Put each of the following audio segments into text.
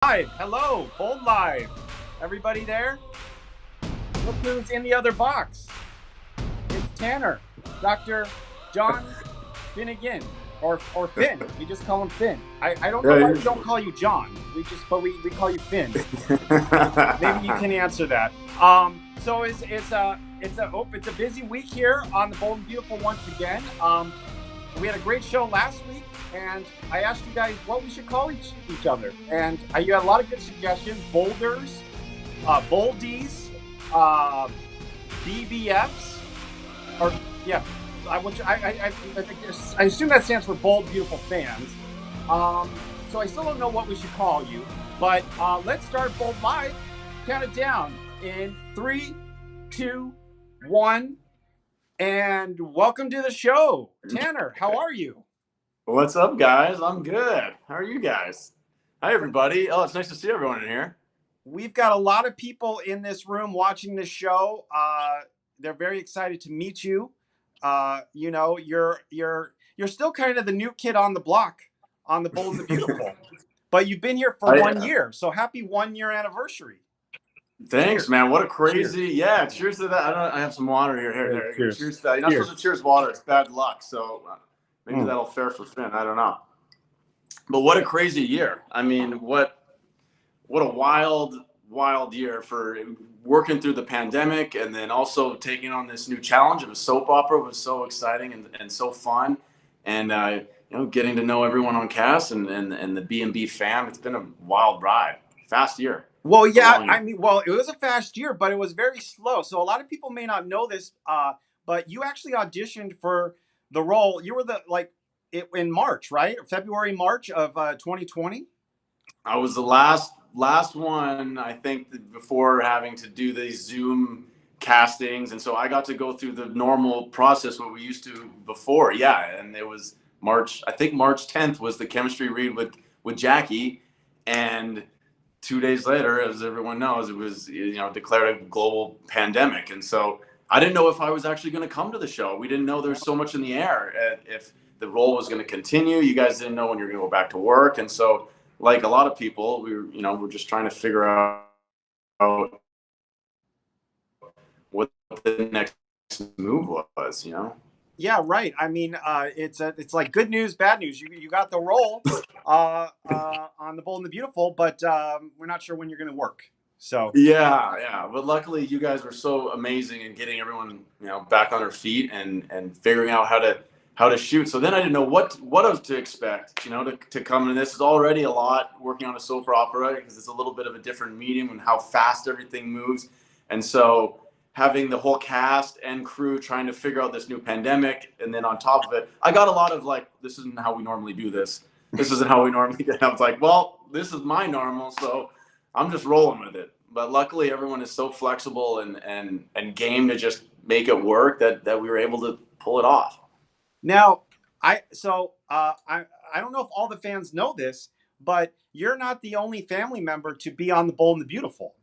Live. Hello, Bold Live. Everybody there? Look who's in the other box. It's Tanner, Dr. John Finnegan, or Finn. We just call him Finn. I don't know why we don't call you John. We call you Finn. Maybe you can answer that. So it's a busy week here on the Bold and Beautiful once again. We had a great show last week, and I asked you guys what we should call each other, and you had a lot of good suggestions: boulders, boldies, BBFs, or yeah, I assume that stands for Bold Beautiful Fans. So I still don't know what we should call you, but let's start Bold Live. Count it down in 3, 2, 1. And welcome to the show. Tanner, how are you? What's up, guys? I'm good. How are you guys? Hi, everybody. Oh, it's nice to see everyone in here. We've got a lot of people in this room watching this show. They're very excited to meet you. You're still kind of the new kid on the block on the Bold and the Beautiful, but you've been here for 1 year. So happy 1 year anniversary. Thanks, man. What a crazy. Cheers to that. I have some water here. Cheers to that. You're not supposed to cheers water. It's bad luck. So maybe that'll fare for Finn. I don't know. But what a crazy year. I mean, what a wild year for working through the pandemic, and then also taking on this new challenge of a soap opera was so exciting and so fun. And getting to know everyone on cast and the B&B fam. It's been a wild ride. Fast year. Well, yeah, it was a fast year, but it was very slow. So a lot of people may not know this, but you actually auditioned for the role. You were in March, right? February, March of 2020. I was the last one, I think, before having to do these Zoom castings, and so I got to go through the normal process what we used to before. Yeah, and it was March. I think March 10th was the chemistry read with Jackie, and 2 days later, as everyone knows, it was declared a global pandemic, and so I didn't know if I was actually going to come to the show. We didn't know there's so much in the air. If the role was going to continue, you guys didn't know when you're going to go back to work, and so like a lot of people, we're just trying to figure out what the next move was. Yeah, right. I mean, it's like good news, bad news. You got the role on the Bold and the Beautiful, but we're not sure when you're going to work. So yeah. But luckily, you guys were so amazing in getting everyone back on their feet and figuring out how to shoot. So then I didn't know what was to expect. To come in. This is already a lot working on a soap opera because it's a little bit of a different medium and how fast everything moves, and so having the whole cast and crew trying to figure out this new pandemic. And then on top of it, I got a lot of this isn't how we normally do this. This isn't how we normally do it. I was like, well, this is my normal, so I'm just rolling with it. But luckily everyone is so flexible and game to just make it work that we were able to pull it off. Now, I don't know if all the fans know this, but you're not the only family member to be on the Bold and the Beautiful.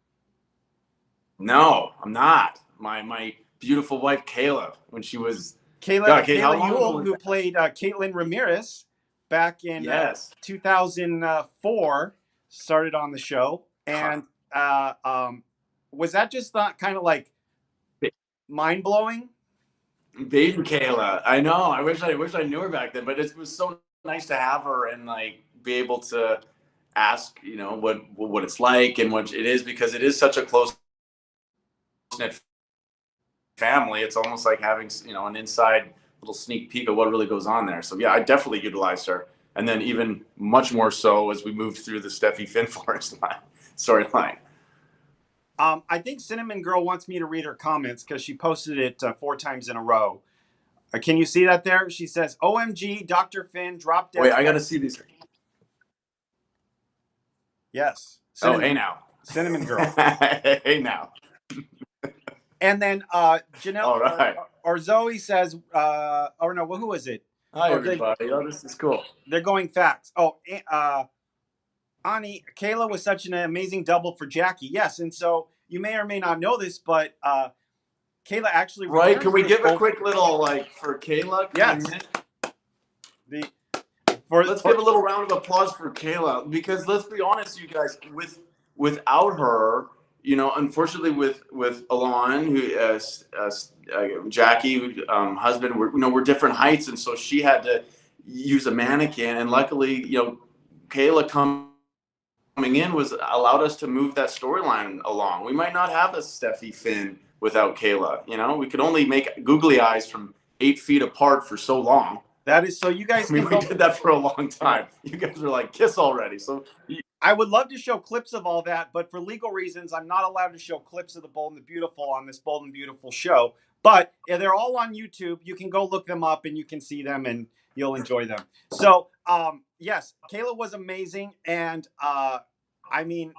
No, I'm not. My beautiful wife, Kayla, when she was... Kayla Ewell, who played Caitlin Ramirez back in 2004, started on the show. And was that just not kind of like mind-blowing? Baby Kayla. I know. I wish I knew her back then, but it was so nice to have her and be able to ask, what it's like and what it is, because it is such a close knit family. It's almost like having an inside little sneak peek of what really goes on there. So yeah, I definitely utilized her, and then even much more so as we moved through the Steffi Finn Forrest storyline. I think Cinnamon Girl wants me to read her comments because she posted it 4 times in a row. Can you see that there? She says, "OMG, Dr. Finn dropped dead." Wait, I got to see these. Yes. Hey now. Cinnamon Girl. Hey now. And then Janelle or Zoe says, who is it? Hi, everybody. This is cool. They're going facts. Ani, Kayla was such an amazing double for Jackie. Yes, and so you may or may not know this, but Kayla actually... Right, can we give a quick little, for Kayla? Yes. let's give a little round of applause for Kayla, because let's be honest, you guys, without her, unfortunately, with Alon, who Jackie, who, husband, we're different heights, and so she had to use a mannequin, and luckily, Kayla coming in was allowed us to move that storyline along. We might not have a Steffi Finn without Kayla. We could only make googly eyes from 8 feet apart for so long. That is so you guys. We did that for a long time. You guys were like, kiss already. So I would love to show clips of all that, but for legal reasons, I'm not allowed to show clips of the Bold and the Beautiful on this Bold and Beautiful show. But they're all on YouTube. You can go look them up and you can see them and you'll enjoy them. So, yes, Kayla was amazing. And I mean,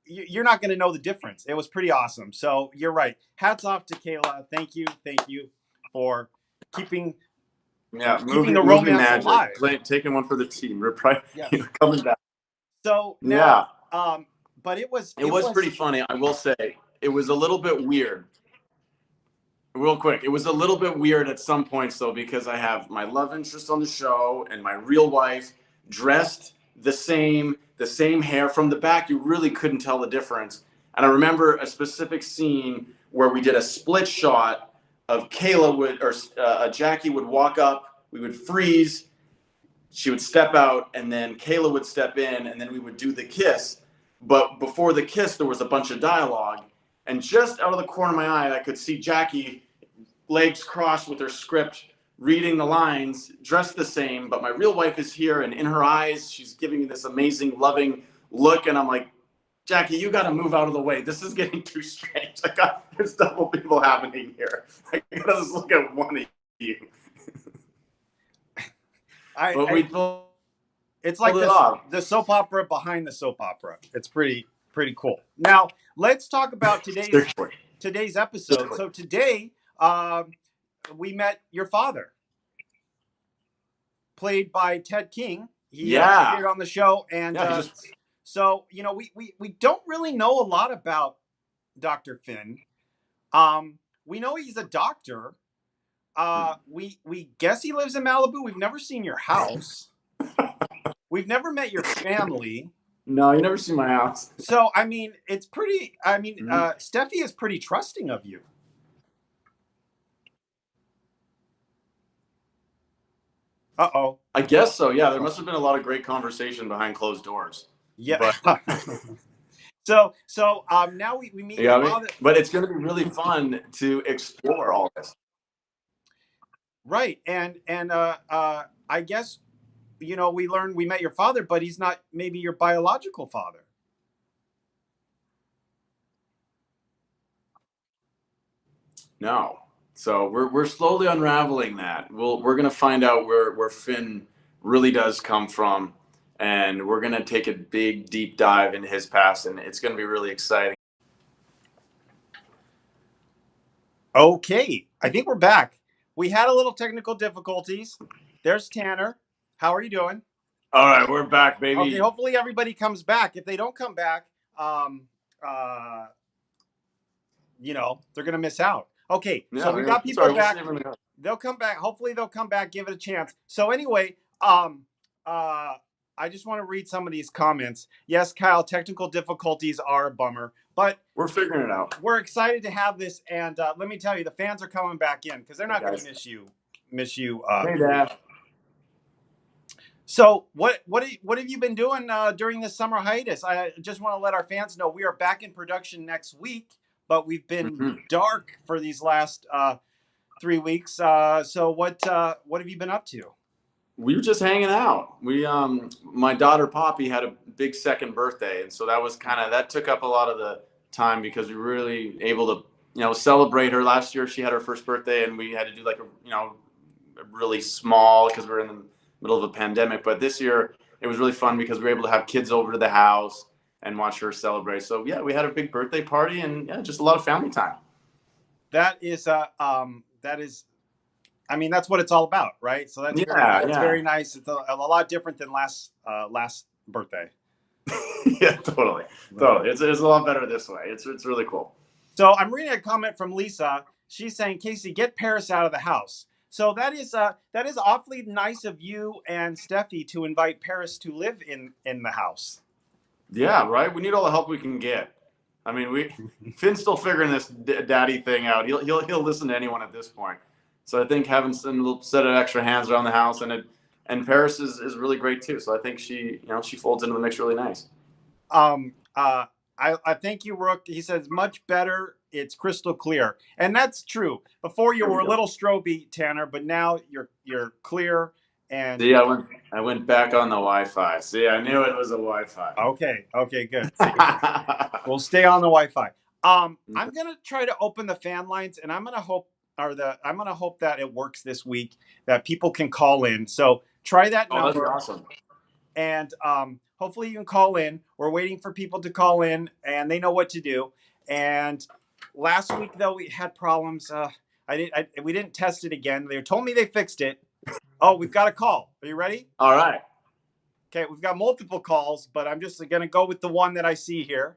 you're not going to know the difference. It was pretty awesome. So you're right. Hats off to Kayla. Thank you for keeping the romance alive. Taking one for the team. We're probably coming back. So now, but it was pretty funny. I will say it was a little bit weird. Real quick, it was a little bit weird at some points though, because I have my love interest on the show and my real wife dressed the same hair from the back. You really couldn't tell the difference. And I remember a specific scene where we did a split shot of Kayla Jackie would walk up, we would freeze, she would step out, and then Kayla would step in, and then we would do the kiss. But before the kiss, there was a bunch of dialogue, and just out of the corner of my eye, I could see Jackie, legs crossed with her script, reading the lines, dressed the same, but my real wife is here, and in her eyes, she's giving me this amazing, loving look, and I'm like, Jackie, you got to move out of the way. This is getting too strange. There's double people happening here. I got to just look at one of you. It's like the soap opera behind the soap opera. It's pretty cool. Now let's talk about today's episode. So today we met your father, played by Ted King. He appeared on the show, and so we don't really know a lot about Dr. Finn. We know he's a doctor. We guess he lives in Malibu. We've never seen your house. We've never met your family. No, you never seen my house. So, I mean, it's pretty, Steffi is pretty trusting of you. Uh-oh. I guess so, yeah. There must have been a lot of great conversation behind closed doors. Yeah. But so now we meet your father. But it's going to be really fun to explore all this. Right. And I guess, we met your father, but he's not maybe your biological father. No. So we're slowly unraveling that. We're going to find out where Finn really does come from, and we're going to take a big, deep dive into his past, and it's going to be really exciting. Okay. I think we're back. We had a little technical difficulties. There's Tanner. How are you doing? All right, we're back, baby. Okay, hopefully everybody comes back. If they don't come back, they're going to miss out. Okay, so we got people back. They'll come back. Hopefully they'll come back, give it a chance. So anyway, I just want to read some of these comments. Yes, Kyle, technical difficulties are a bummer, but we're figuring it out. We're excited to have this, and let me tell you, the fans are coming back in because they're not going to miss you. Hey, Dad. So what have you been doing during this summer hiatus? I just want to let our fans know we are back in production next week, but we've been dark for these last 3 weeks. So what have you been up to? We were just hanging out. My daughter Poppy had a big second birthday, and so that took up a lot of the time because we were really able to celebrate her. Last year she had her first birthday, and we had to do like a really small because we were in the middle of a pandemic. But this year it was really fun because we were able to have kids over to the house and watch her celebrate. So yeah, we had a big birthday party and just a lot of family time. That is that's what it's all about, right? So that's very nice. It's a lot different than last birthday. Yeah, totally. It's a lot better this way. It's really cool. So I'm reading a comment from Lisa. She's saying, Casey, get Paris out of the house. So that is awfully nice of you and Steffi to invite Paris to live in the house. Yeah, right. We need all the help we can get. I mean, Finn's still figuring this daddy thing out. He'll listen to anyone at this point. So I think having some little set of extra hands around the house and Paris is really great too. So I think she folds into the mix really nice. I thank you, Rook. He says much better. It's crystal clear, and that's true. Before you were a little stroby, Tanner, but now you're clear. And see, I went back on the Wi-Fi. See, I knew it was a Wi-Fi. Okay, good. We'll stay on the Wi-Fi. I'm gonna try to open the fan lines, and I'm gonna hope that it works this week, that people can call in. So try that number. Oh, that'd be awesome. And hopefully you can call in. We're waiting for people to call in, and they know what to do. And last week, though, we had problems. We didn't test it again. They told me they fixed it. Oh, we've got a call. Are you ready? All right. Okay, we've got multiple calls, but I'm just going to go with the one that I see here.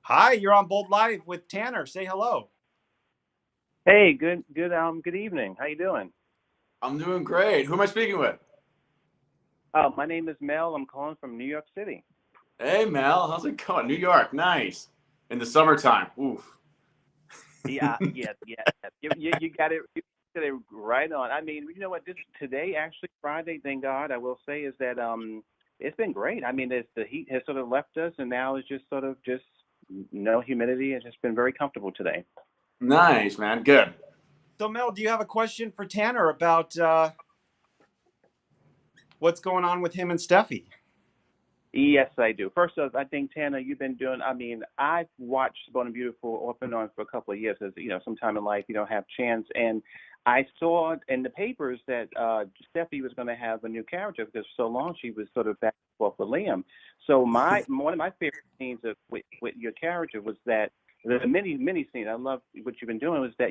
Hi, you're on Bold Live with Tanner. Say hello. Hey, good evening. How you doing? I'm doing great. Who am I speaking with? My name is Mel. I'm calling from New York City. Hey, Mel. How's it going? New York. Nice. In the summertime. Oof. Yeah. You got it right on. I mean, you know what? Today, actually, Friday, thank God, I will say, is that it's been great. I mean, the heat has sort of left us, and now it's just no humidity. It's just been very comfortable today. Nice, man. Good. So, Mel, do you have a question for Tanner about what's going on with him and Steffi? Yes, I do. First off, I think, Tanner, you've been doing, I mean, I've watched Born and Beautiful off and on for a couple of years. As you know, sometime in life you don't have chance. And I saw in the papers that Steffi was going to have a new character because for so long she was sort of back and forth with Liam. So one of my favorite scenes with your character was that the mini scene. I love what you've been doing was that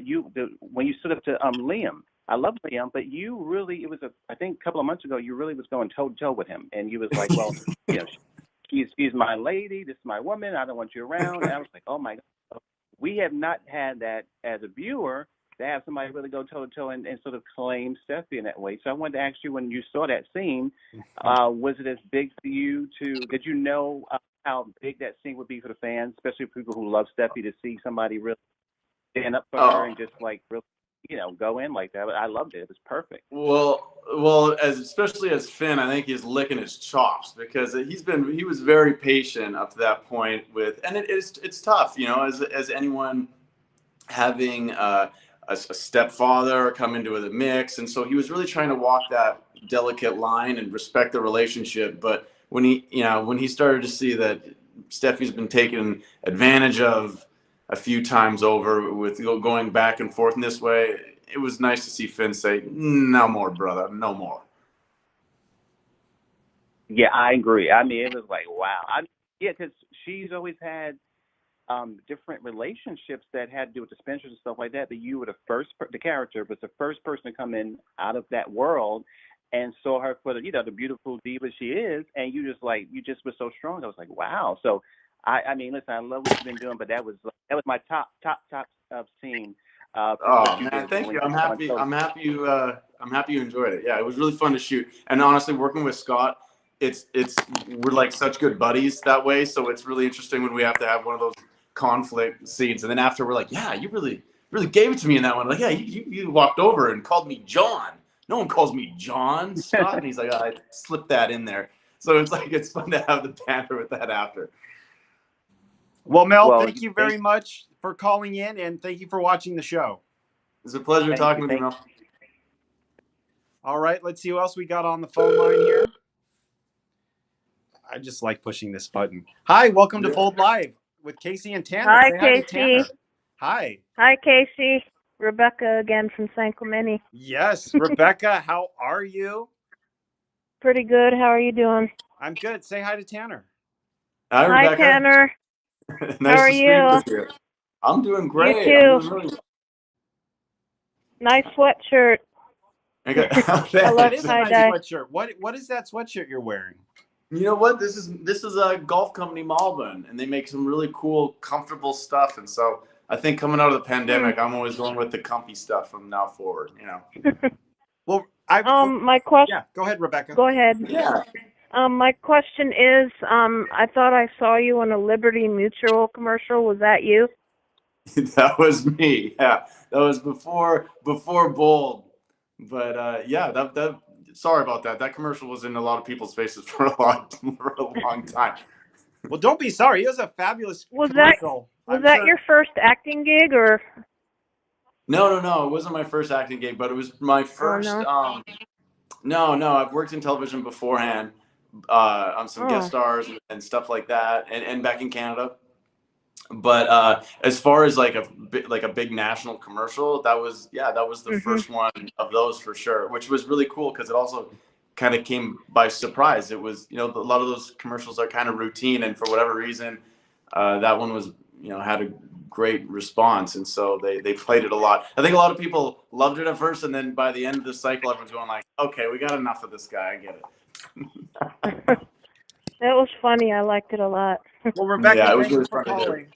when you stood up to Liam. I love Liam, but you really, I think a couple of months ago, you really was going toe to toe with him, and you was like, well, you know, she's my lady, this is my woman, I don't want you around. And I was like, oh my God, we have not had that as a viewer to have somebody really go toe to toe and sort of claim Steffi in that way. So I wanted to ask you, when you saw that scene, was it as big for you did you know how big that scene would be for the fans, especially for people who love Steffi, to see somebody really stand up for her and just like really, go in like that? But I loved it. It was perfect. Well, especially as Finn, I think he's licking his chops because he was very patient up to that point and it's tough, as anyone having a stepfather come into the mix, and so he was really trying to walk that delicate line and respect the relationship. But when he started to see that Steffi's been taken advantage of a few times over with going back and forth in this way, it was nice to see Finn say, no more, brother, no more. Yeah, I agree. I mean, it was like, wow. Because she's always had different relationships that had to do with the Spencers and stuff like that, but you were the character was the first person to come in out of that world and saw her for the beautiful diva she is, and you just were so strong. I was like, wow. So I mean, listen, I love what you've been doing, but that was my top scene. Oh man, thank you. I'm happy you enjoyed it. Yeah, it was really fun to shoot. And honestly, working with Scott, we're like such good buddies that way. So it's really interesting when we have to have one of those conflict scenes, and then after we're like, yeah, you really gave it to me in that one. Like, yeah, you walked over and called me John. No one calls me John, Scott. And he's like, I slipped that in there. So it's fun to have the banter with that after. Well, Mel, thank you very much for calling in, and thank you for watching the show. It's a pleasure talking with you, Mel. All right, let's see who else we got on the phone line here. I just like pushing this button. Hi, welcome to Bold Live with Casey and Tanner. Hi, Casey. Tanner. Hi. Hi, Casey. Rebecca again from San Clemente. Yes, Rebecca, how are you? Pretty good. How are you doing? I'm good. Say hi to Tanner. Hi, Rebecca. Hi, Tanner. Nice how are to speak you? with you. I'm doing great. You too. I'm doing really well. Nice sweatshirt. I love it. Is a nice sweatshirt. What is that sweatshirt you're wearing? You know what? This is a golf company, Malvern, and they make some really cool, comfortable stuff. And so I think coming out of the pandemic, I'm always going with the comfy stuff from now forward. You know. Well, My question. yeah. Go ahead, Rebecca. Go ahead. Yeah. My question is, I thought I saw you on a Liberty Mutual commercial. Was that you? That was me. Yeah, that was before Bold. But yeah, that sorry about that. That commercial was in a lot of people's faces for a long time. Well, don't be sorry. It was a fabulous Was commercial. Was I'm that sure. your first acting gig, or? No. It wasn't my first acting gig, but it was my first. Oh, no. No. I've worked in television beforehand, on some guest Oh. stars and stuff like that, and back in Canada. But as far as like a big national commercial, that was the first one of those for sure, which was really cool because it also kind of came by surprise. It was, a lot of those commercials are kind of routine, and for whatever reason, that one was, had a great response, and so they played it a lot. I think a lot of people loved it at first, and then by the end of the cycle, everyone's going like, okay, we got enough of this guy. I get it. That was funny. I liked it a lot. Well, Rebecca, Yeah, it was thank you really for fun to do. calling.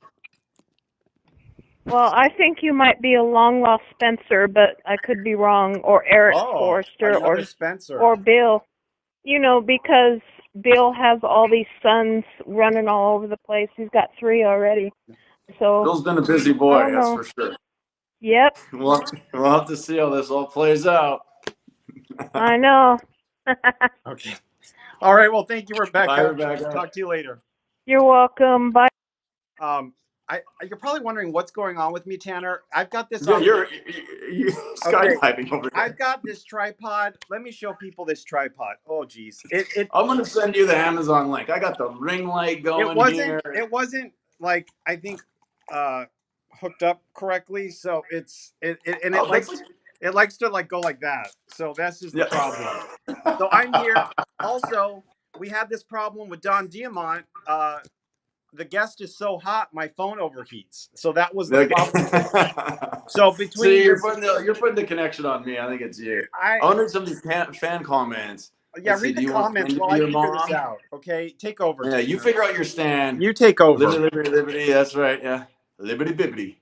Well, I think you might be a long-lost Spencer, but I could be wrong, or Eric Forrester, another Spencer. or Bill. Because Bill has all these sons running all over the place. He's got 3 already. So Bill's been a busy boy, I don't that's know. for sure. Yep, We'll have to see how this all plays out. I know. Okay. All right. Well, thank you, Rebecca. Bye, Rebecca. Talk to you later. You're welcome. Bye. You're probably wondering what's going on with me, Tanner. I've got this. Yeah, you're skydiving over here. I've got this tripod. Let me show people this tripod. Oh, geez. I'm gonna send you the Amazon link. I got the ring light going here. It wasn't like I think hooked up correctly. So it likes to like go like that. So that's just the problem. So I'm here. Also, we had this problem with Don Diamont. The guest is so hot, my phone overheats. So that was the problem. So between you're putting the connection on me. I think it's you. I wondered some of these fan comments. Yeah, read the comments while I figure this out. Okay, take over. Yeah, you figure out your stand. You take over. Liberty. That's right. Yeah, liberty bibbity.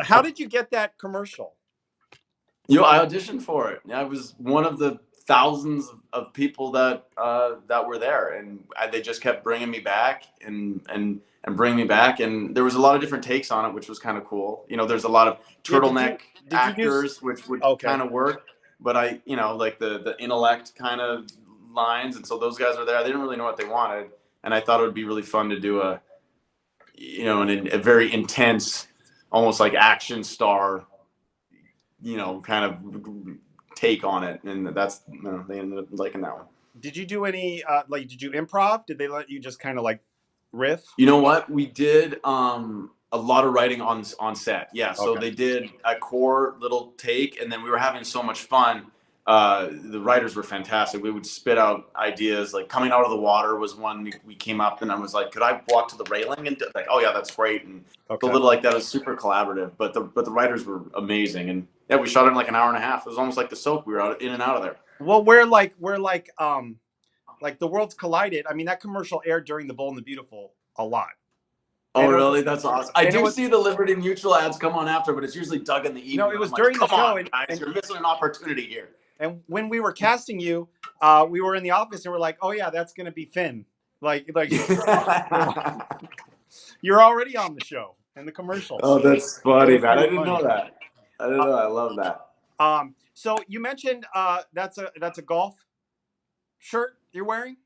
How did you get that commercial? I auditioned for it. I was one of the thousands of people that were there, and they just kept bringing me back and bringing me back, and there was a lot of different takes on it, which was kind of cool. There's a lot of turtleneck actors, which would kind of work, but I like the intellect kind of lines, and so those guys were there. They didn't really know what they wanted, and I thought it would be really fun to do a very intense, almost like action star kind of take on it, and that's they ended up liking that one. Did you do any did you improv? Did they let you just kind of like riff? You know what, we did a lot of writing on set. Yeah, so they did a core little take, and then we were having so much fun. The writers were fantastic. We would spit out ideas, like coming out of the water was one we came up, and I was like, could I walk to the railing? And like, oh yeah, that's great. And a little like that was super collaborative, but the writers were amazing. And yeah, we shot it in like an hour and a half. It was almost like the soap. We were out in and out of there. Well, we're like the worlds collided. I mean, that commercial aired during The Bold and the Beautiful a lot. Oh, really? That's awesome. I do see the Liberty Mutual ads come on after, but it's usually dug in the evening. No, it was during the show. Come on, guys, you're missing an opportunity here. And when we were casting you, we were in the office and we're like, oh yeah, that's going to be Finn. Like you're already on the show and the commercials. Oh, that's funny, man. I didn't know that. I didn't know that. I love that. So you mentioned that's a golf shirt you're wearing?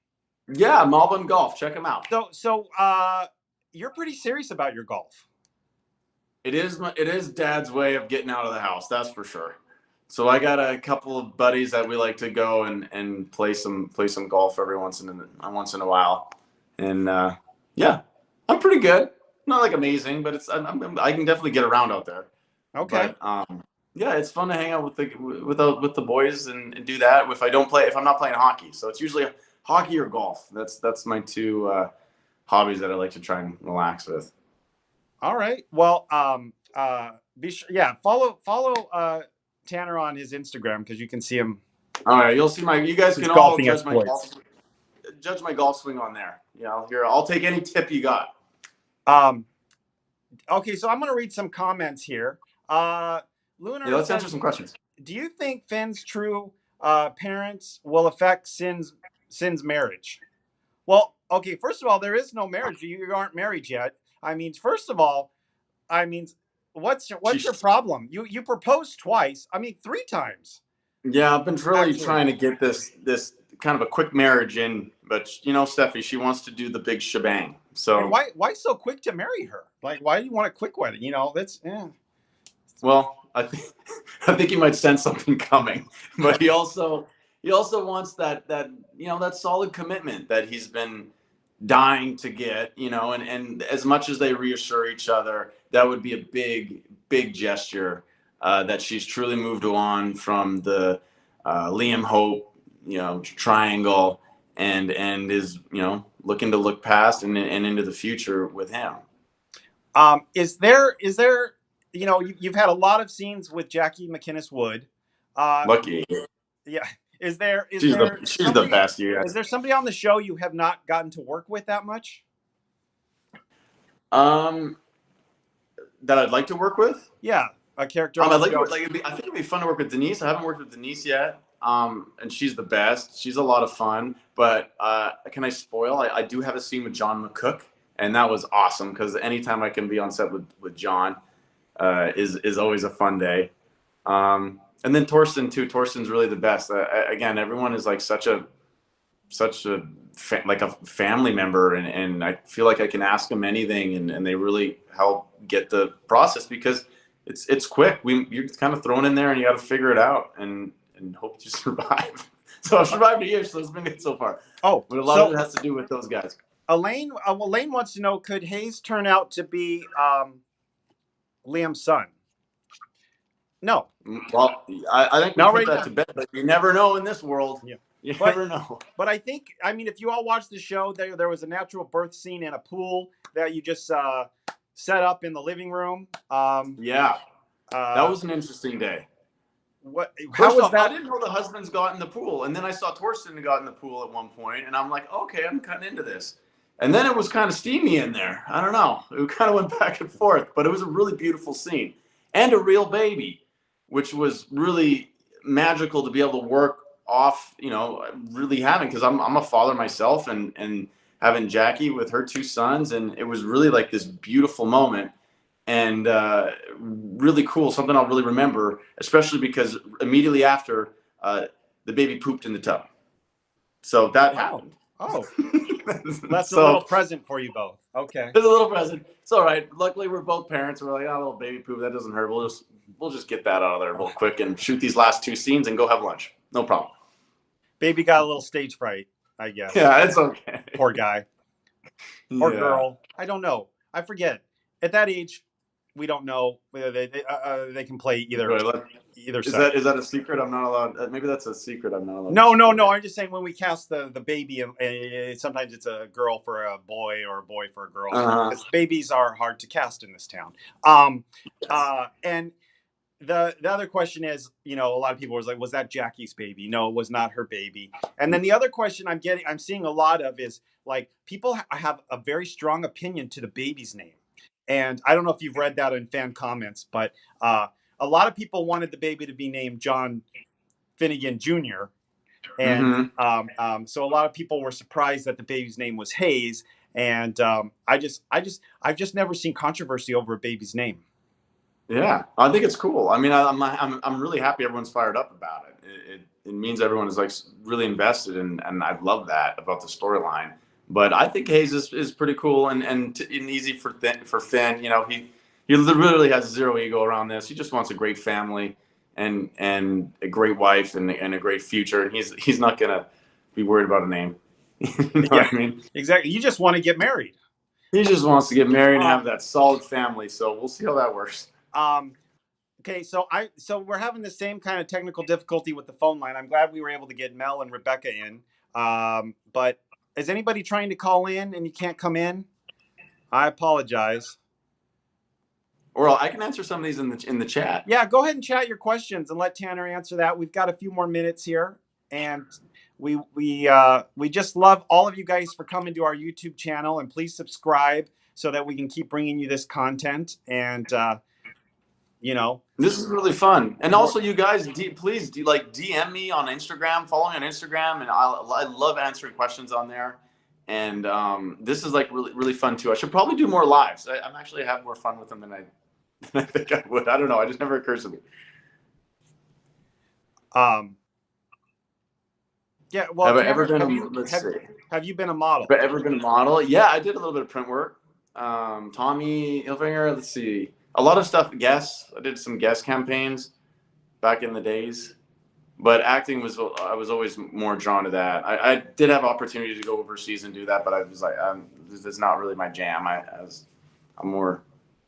Yeah, Malbon Golf. Check them out. So you're pretty serious about your golf. It is Dad's way of getting out of the house. That's for sure. So I got a couple of buddies that we like to go and play some golf every once in a while, and yeah, I'm pretty good. Not like amazing, but I can definitely get around out there. Okay. But, yeah, it's fun to hang out with the boys and do that. If I'm not playing hockey, so it's usually hockey or golf. That's my two hobbies that I like to try and relax with. All right. Well, be sure. Yeah, follow Tanner on his Instagram because you can see him. All right, you'll see you guys can all judge my golf swing on there. I'll take any tip you got. Okay, so I'm going to read some comments here. Lunar Yeah, let's answer says, some questions. do you think Finn's true parents will affect Sin's marriage? Well, okay, first of all, there is no marriage. You aren't married yet. I mean, first of all, I mean, what's your problem? You proposed twice. I mean, 3 times Yeah, I've been really actually. trying to get this kind of a quick marriage in, but you know, Steffi, she wants to do the big shebang. And So, why so quick to marry her? Like, why do you want a quick wedding? You know, that's yeah. well, I think I think he might sense something coming, but he also wants that you know, that solid commitment that he's been dying to get, you know, and as much as they reassure each other, that would be a big gesture, that she's truly moved on from the Liam Hope, you know, triangle, and is, you know, looking to look past and into the future with him. Is there you know you've had a lot of scenes with Jackie McInnes Wood. Uh, Lucky, yeah. Is there she's the best, you is guys. there somebody on the show you have not gotten to work with that much? Um, that I'd like to work with. Yeah, a character on I'd the like to show. work, I think it'd be fun to work with Denise. I haven't worked with Denise yet. And she's the best. She's a lot of fun. But can I spoil? I do have a scene with John McCook, and that was awesome because anytime I can be on set with John, is always a fun day. And then Torsten too. Torsten's really the best. Again, everyone is like such a like a family member, and I feel like I can ask them anything, and they really help get the process because it's quick. You're kind of thrown in there and you got to figure it out and hope you survive. So I've survived a year, so it's been good so far. Oh, But a lot of it has to do with those guys. Elaine wants to know: could Hayes turn out to be Liam's son? No. Well, I think we Not put right that now. to bed, but you never know in this world. Yeah. You But- never know. But I think, I mean, if you all watched the show, there was a natural birth scene in a pool that you just set up in the living room. Yeah, that was an interesting day. How First was off, that? I didn't know the husbands got in the pool, and then I saw Torsten got in the pool at one point, and I'm like, okay, I'm kind of into this. And then it was kind of steamy in there. I don't know. It kind of went back and forth, but it was a really beautiful scene and a real baby, which was really magical to be able to work off. You know, really having, because I'm a father myself, and having Jackie with her 2 sons, and it was really like this beautiful moment. And really cool, something I'll really remember, especially because immediately after, the baby pooped in the tub. So that happened. Oh, that's a So little present for you both. Okay. it's a little present. It's all right. Luckily, we're both parents. We're like, oh, a little baby poop, that doesn't hurt. We'll just get that out of there real quick and shoot these last 2 scenes and go have lunch. No problem. Baby got a little stage fright, I guess. Yeah, it's okay. Poor guy or Yeah. girl. I don't know. I forget. At that age, we don't know whether they can play either Is side. that a secret? I'm not allowed. Maybe that's a secret. I'm not allowed. No. I'm just saying when we cast the baby, sometimes it's a girl for a boy or a boy for a girl. Because babies are hard to cast in this town. And the other question is, you know, a lot of people was like, was that Jackie's baby? No, it was not her baby. And then the other question I'm seeing a lot of is like people have a very strong opinion to the baby's name. And I don't know if you've read that in fan comments, but a lot of people wanted the baby to be named John Finnegan Jr. And so a lot of people were surprised that the baby's name was Hayes. And I've just never seen controversy over a baby's name. Yeah, I think it's cool. I mean, I'm really happy everyone's fired up about it. It means everyone is like really invested, and I love that about the storyline. But I think Hayes is pretty cool and easy for Finn. You know, he literally has 0 ego around this. He just wants a great family and a great wife and a great future. And he's not gonna be worried about a name. You know what I mean? Exactly. You just want to get married. He just wants to get married and have that solid family. So we'll see how that works. Okay, so we're having the same kind of technical difficulty with the phone line. I'm glad we were able to get Mel and Rebecca in. But is anybody trying to call in and you can't come in? I apologize. Or I can answer some of these in the chat. Yeah, go ahead and chat your questions and let Tanner answer that. We've got a few more minutes here, and we just love all of you guys for coming to our YouTube channel, and please subscribe so that we can keep bringing you this content. And this is really fun. And more, also, you guys, please DM me on Instagram, follow me on Instagram, and I love answering questions on there. And this is like really, really fun too. I should probably do more lives. I'm actually have more fun with them than I think I would. I don't know. It just never occurs to me. Yeah. Well, Have I Tanner, ever been have you been a model? Have I ever been a model? Yeah, I did a little bit of print work. Tommy Hilfiger, let's see. A lot of stuff, guests. I did some guest campaigns back in the days. But acting I was always more drawn to that. I did have opportunity to go overseas and do that, but I was like, this is not really my jam. I'm more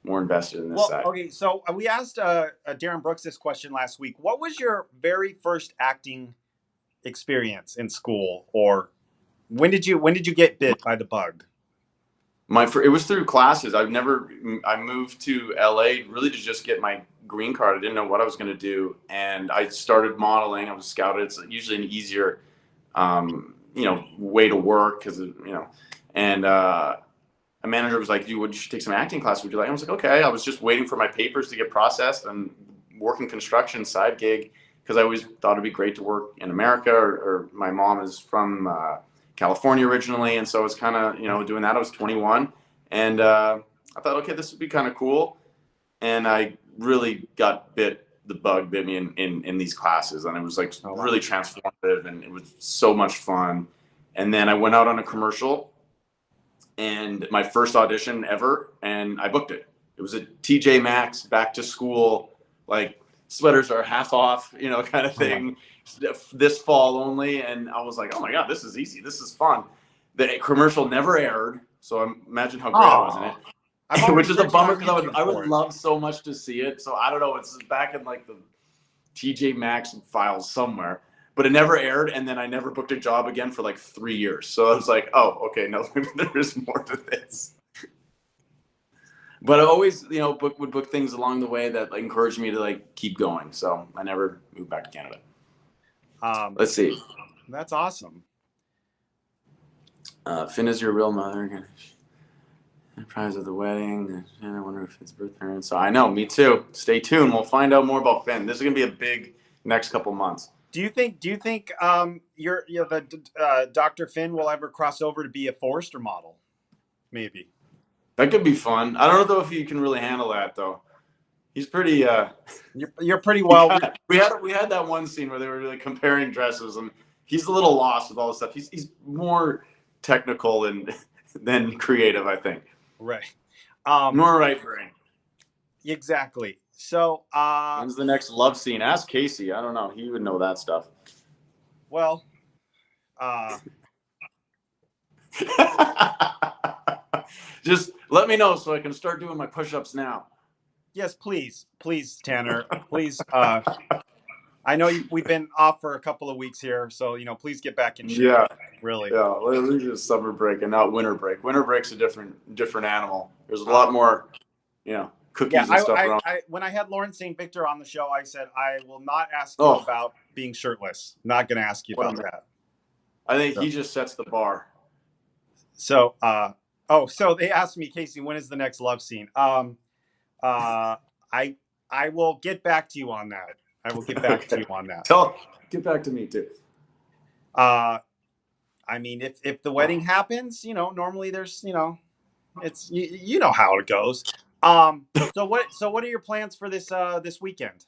invested in this side. Okay, so we asked Darren Brooks this question last week. What was your very first acting experience in school, or when did you get bit by the bug? It was through classes. I moved to LA really to just get my green card. I didn't know what I was going to do, and I started modeling. I was scouted. It's usually an easier, way to work because and a manager was like, "You should take some acting class. Would you like?" I was like, "Okay." I was just waiting for my papers to get processed and working construction side gig because I always thought it'd be great to work in America. Or my mom is from California originally, and so I was kind of doing that. I was 21, and I thought, okay, this would be kind of cool, and I really the bug bit me in these classes, and it was like really transformative, and it was so much fun. And then I went out on a commercial, and my first audition ever, and I booked it. It was a TJ Maxx back to school, like sweaters are half off, kind of thing. This fall only, and I was like, oh my god, this is easy, this is fun. The commercial never aired, so imagine how great I was in it, which is a bummer because I would love so much to see it. So I don't know, it's back in like the TJ Maxx files somewhere, but it never aired, and then I never booked a job again for like 3 years. So I was like, oh, okay, no, there is more to this. But I always, would book things along the way that encouraged me to keep going. So I never moved back to Canada. Let's see. That's awesome. Finn is your real mother. Prize of the wedding. And I wonder if it's birth parents. So I know, me too. Stay tuned. We'll find out more about Finn. This is gonna be a big next couple months. Do you think Dr. Finn will ever cross over to be a Forrester model? Maybe. That could be fun. I don't know though if you can really handle that though. He's pretty. You're pretty well. We had that one scene where they were really comparing dresses, and he's a little lost with all this stuff. He's more technical than creative, I think. Right. More right brain. Exactly. So. When's the next love scene? Ask Casey. I don't know. He would know that stuff. Well. Just let me know so I can start doing my push-ups now. Yes, please, Tanner. Please. I know we've been off for a couple of weeks here, so please get back in shape. Yeah, really. Yeah, well, at least it's summer break and not winter break. Winter break's a different animal. There's a lot more, cookies and stuff around. When I had Lauren St. Victor on the show, I said I will not ask you about being shirtless. Not going to ask you about that. I think he just sets the bar. So, so they asked me, Casey, when is the next love scene? I will get back to you on that. I will get back to you on that. Get back to me too. I mean, if the wedding happens, normally there's, it's you know how it goes. So what are your plans for this weekend?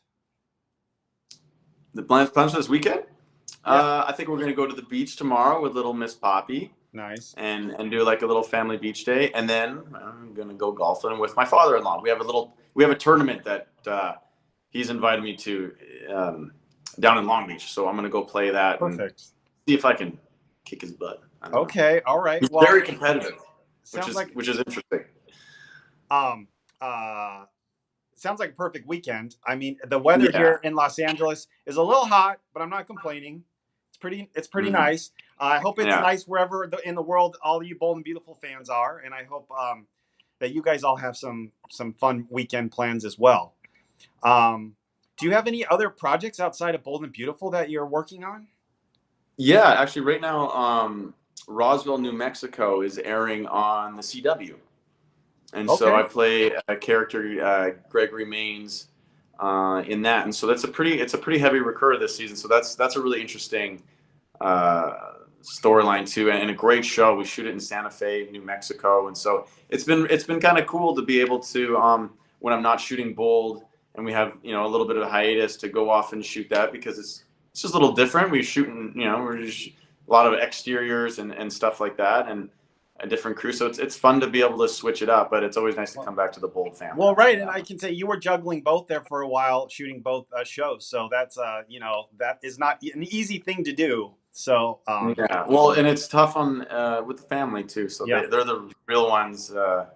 The plans for this weekend? Yeah. I think we're gonna go to the beach tomorrow with little Miss Poppy. Nice. And do a little family beach day, and then I'm gonna go golfing with my father-in-law. We have a tournament that he's invited me to down in Long Beach, so I'm gonna go play that. Perfect. And see if I can kick his butt. Okay. All right. He's very competitive, which is interesting. Sounds like a perfect weekend. I mean, the weather here in Los Angeles is a little hot, but I'm not complaining. It's pretty nice. I hope it's nice wherever in the world all you Bold and Beautiful fans are, and I hope that you guys all have some fun weekend plans as well. Do you have any other projects outside of Bold and Beautiful that you're working on? Yeah, actually, right now, Roswell, New Mexico is airing on the CW. And so Okay. I play a character, Gregory Maines, in that. And so it's a pretty heavy recur this season. So that's a really interesting storyline too, and a great show. We shoot it in Santa Fe, New Mexico, and so it's been kind of cool to be able to, when I'm not shooting Bold and we have a little bit of a hiatus, to go off and shoot that, because it's just a little different. We're shooting, we're just a lot of exteriors and stuff like that, and a different crew. So it's fun to be able to switch it up, but it's always nice to come back to the Bold family. Well, right, and I can say you were juggling both there for a while, shooting both shows. So that's that is not an easy thing to do. So yeah, well, and it's tough on with the family too. So Yeah. they're the real ones that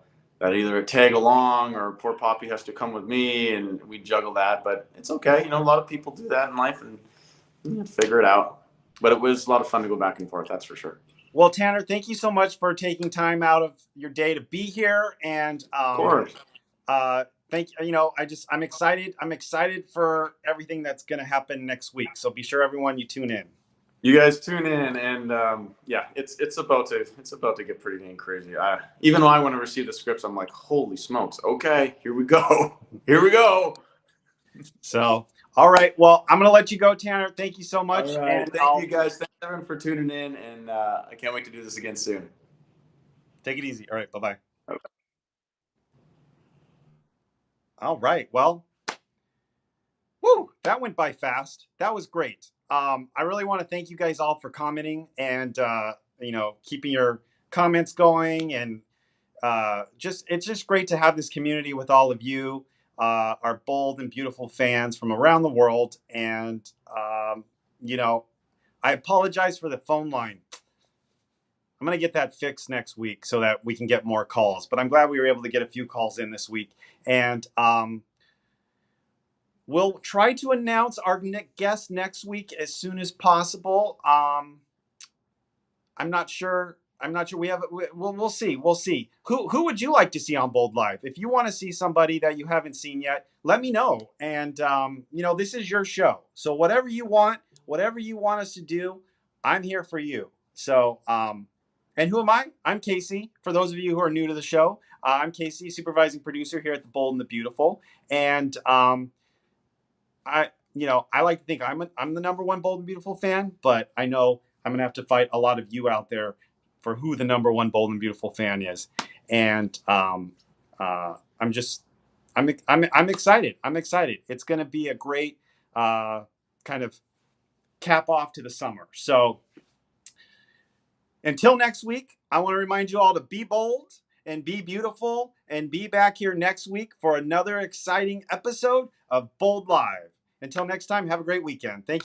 either tag along, or poor Poppy has to come with me, and we juggle that. But it's okay. A lot of people do that in life, and figure it out. But it was a lot of fun to go back and forth. That's for sure. Well, Tanner, thank you so much for taking time out of your day to be here, and Of course. thank you. I'm excited. I'm excited for everything that's going to happen next week. So be sure everyone you tune in. You guys tune in, and yeah, it's about to get pretty dang crazy. Even though I want to receive the scripts, I'm like, holy smokes! Okay, here we go. Here we go. So, all right. Well, I'm going to let you go, Tanner. Thank you so much. All right. And Thank you guys. Thanks everyone for tuning in, and I can't wait to do this again soon. Take it easy. All right. Bye-bye. Okay. All right. Well, woo, that went by fast. That was great. I really want to thank you guys all for commenting and keeping your comments going, and it's just great to have this community with all of you, our bold and beautiful fans from around the world. And I apologize for the phone line. I'm going to get that fixed next week so that we can get more calls. But I'm glad we were able to get a few calls in this week. And we'll try to announce our guest next week as soon as possible. I'm not sure. We'll see. We'll see. Who would you like to see on Bold Live? If you want to see somebody that you haven't seen yet, let me know. And this is your show. So whatever you want us to do, I'm here for you. So and who am I? I'm Casey. For those of you who are new to the show, I'm Casey, supervising producer here at the Bold and the Beautiful. And I like to think I'm the number one Bold and Beautiful fan, but I know I'm gonna have to fight a lot of you out there for who the number one Bold and Beautiful fan is. And I'm excited. I'm excited. It's gonna be a great kind of cap off to the summer. So until next week, I want to remind you all to be bold and be beautiful, and be back here next week for another exciting episode of Bold Live. Until next time, have a great weekend. Thank you.